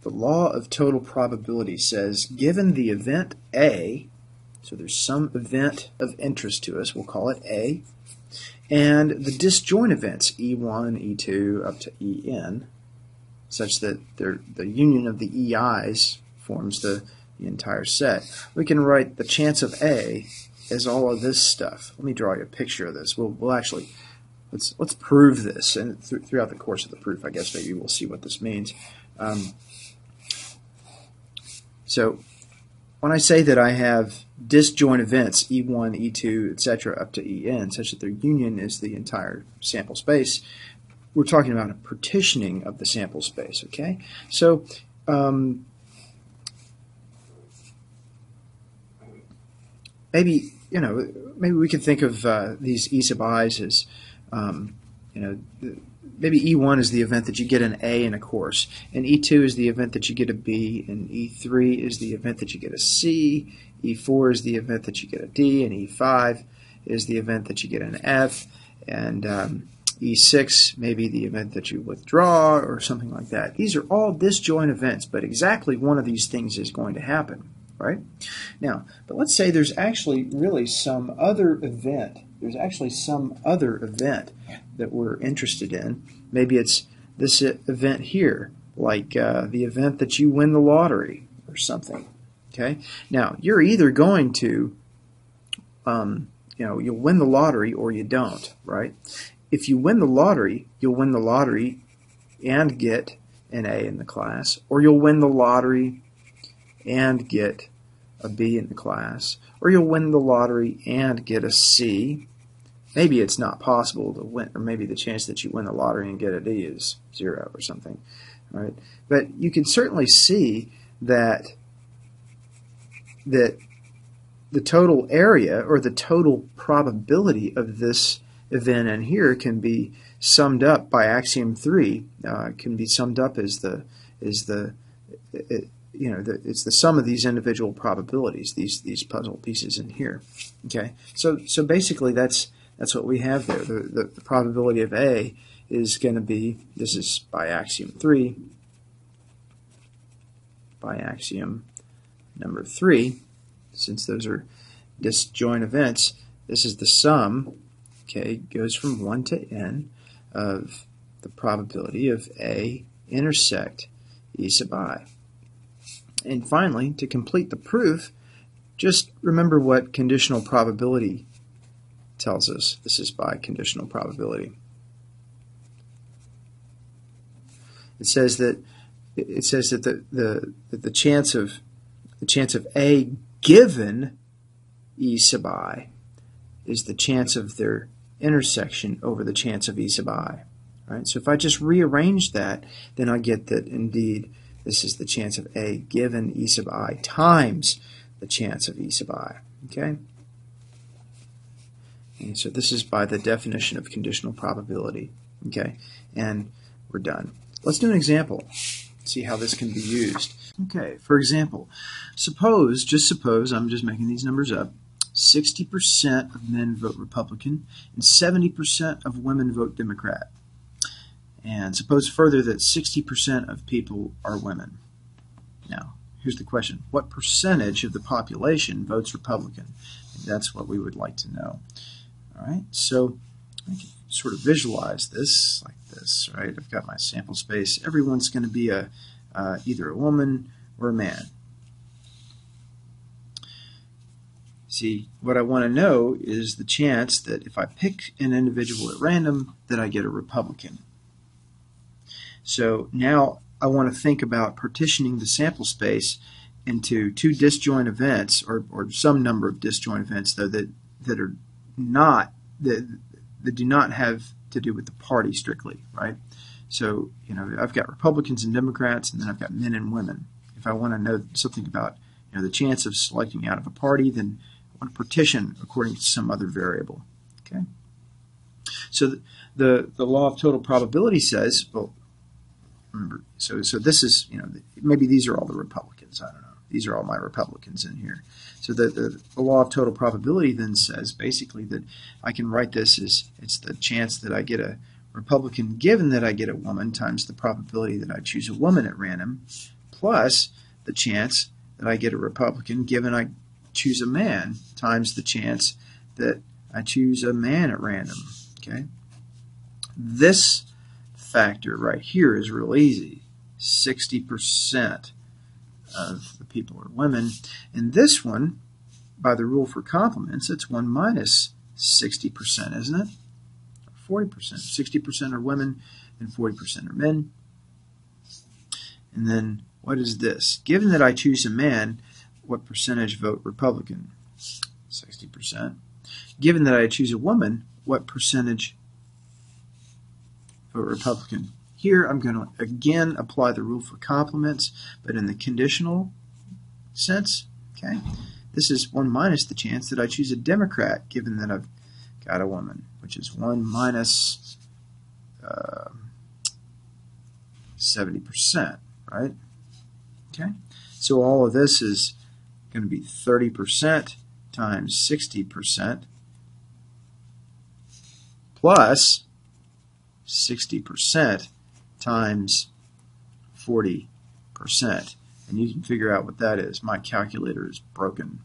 the law of total probability says, given the event A, so there's some event of interest to us, we'll call it A, and the disjoint events, E1, E2, up to En, such that the union of the EIs forms the entire set. We can write the chance of A as all of this stuff. Let me draw you a picture of this. We'll actually, let's prove this, and throughout the course of the proof, I guess maybe we'll see what this means. So when I say that I have disjoint events, E1, E2, etc., up to En, such that their union is the entire sample space, we're talking about a partitioning of the sample space, okay? So maybe we could think of these E sub i's as maybe E1 is the event that you get an A in a course, and E2 is the event that you get a B, and E3 is the event that you get a C, E4 is the event that you get a D, and E5 is the event that you get an F, and E6 may be the event that you withdraw or something like that. These are all disjoint events, but exactly one of these things is going to happen, right? Now, but let's say there's actually really some other event. There's actually some other event that we're interested in. Maybe it's this event here, like the event that you win the lottery or something. Okay. Now, you're either going to, you'll win the lottery or you don't, right? If you win the lottery, you'll win the lottery and get an A in the class, or you'll win the lottery and get a B in the class, or you'll win the lottery and get a C. Maybe it's not possible to win, or maybe the chance that you win the lottery and get a D is 0 or something, right? But you can certainly see that the total area or the total probability of this event in here can be summed up by axiom 3. Can be summed up as it's the sum of these individual probabilities, these puzzle pieces in here. Okay, so basically that's what we have there. The probability of A is going to be, this is by axiom 3, by axiom number 3, since those are disjoint events. This is the sum. Okay, goes from 1 to N of the probability of A intersect E sub I. And finally, to complete the proof, just remember what conditional probability tells us. This is by conditional probability. It says that the chance of A given E sub I is the chance of their intersection over the chance of E sub I. Right? So if I just rearrange that, then I get that indeed this is the chance of A given E sub I times the chance of E sub I. Okay? And so this is by the definition of conditional probability. Okay? And we're done. Let's do an example. See how this can be used. Okay, for example, just suppose, I'm just making these numbers up, 60% of men vote Republican and 70% of women vote Democrat. And suppose further that 60% of people are women. Now, here's the question. What percentage of the population votes Republican? That's what we would like to know. All right, so I can sort of visualize this like this, right? I've got my sample space. Everyone's going to be either a woman or a man. See, what I want to know is the chance that if I pick an individual at random, that I get a Republican. So now I want to think about partitioning the sample space into two disjoint events, or some number of disjoint events, though, that are not that do not have to do with the party strictly, right? So I've got Republicans and Democrats, and then I've got men and women. If I want to know something about the chance of selecting out of a party, then I want to partition according to some other variable. Okay. So the law of total probability says, well, remember, so this is maybe these are all the Republicans. I don't know. These are all my Republicans in here. So the law of total probability then says basically that I can write this as it's the chance that I get a Republican given that I get a woman times the probability that I choose a woman at random plus the chance that I get a Republican given I choose a man times the chance that I choose a man at random. Okay, this factor right here is real easy. 60% of the people are women. And this one, by the rule for complements, it's 1 minus 60%, isn't it? 40%. 60% are women and 40% are men. And then what is this? Given that I choose a man, what percentage vote Republican? 60%. Given that I choose a woman, what percentage vote Republican? Here I'm going to again apply the rule for complements, but in the conditional sense. Okay, this is 1 minus the chance that I choose a Democrat, given that I've got a woman, which is 1 minus 70%, right? Okay, so all of this is going to be 30% times 60% plus 60% times 40%. And you can figure out what that is. My calculator is broken.